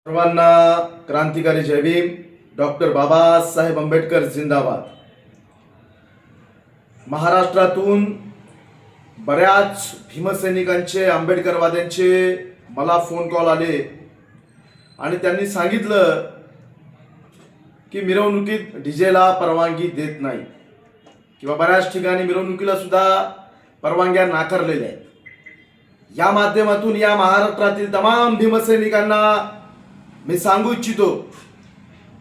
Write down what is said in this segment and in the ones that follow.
सर्वांना क्रांतिकारी जय भीम. डॉक्टर बाबासाहेब आंबेडकर जिंदाबाद. महाराष्ट्रातून बऱ्याच भीमसैनिकांचे आंबेडकरवाद्यांचे मला फोन कॉल आले आणि त्यांनी सांगितलं की मिरवणुकीत डीजेला परवानगी देत नाही किंवा बऱ्याच ठिकाणी मिरवणुकीला सुद्धा परवानग्या नाकारलेल्या आहेत. या माध्यमातून या महाराष्ट्रातील तमाम भीमसैनिकांना मी सांगू इच्छितो,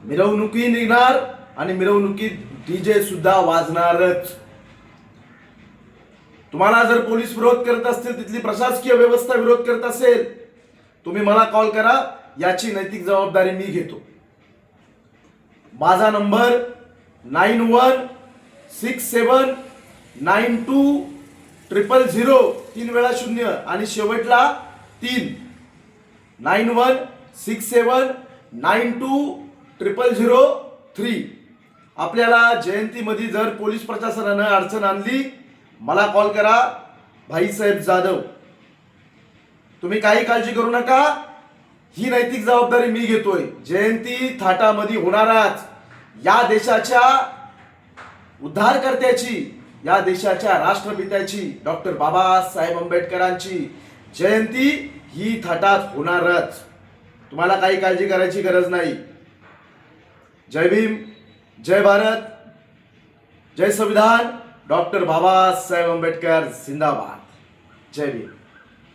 मिरवणुकी निघणार आणि मिरवणुकीत डीजे सुद्धा वाजणारच. तुम्हाला जर पोलीस विरोध करत असतील, तिथली प्रशासकीय व्यवस्था विरोध करत असेल, तुम्ही मला कॉल करा. याची नैतिक जबाबदारी मी घेतो. माझा नंबर 9167920000 तीन वेळा 0 आणि शेवटला 3. 9167920003. आपल्याला जयंतीमध्ये जर पोलीस प्रशासनानं अडचण आणली, मला कॉल करा. भाईसाहेब जाधव. तुम्ही काही काळजी करू नका, ही नैतिक जबाबदारी मी घेतोय. जयंती थाटामध्ये होणाराच. या देशाच्या उद्धारकर्त्याची, या देशाच्या राष्ट्रपित्याची, डॉक्टर बाबासाहेब आंबेडकरांची जयंती ही थाटात होणारच. तुम्हाला काही काळजी करायची गरज नाही. जय भीम, जय भारत, जय संविधान. डॉक्टर बाबासाहेब आंबेडकर जिंदाबाद. जय भीम.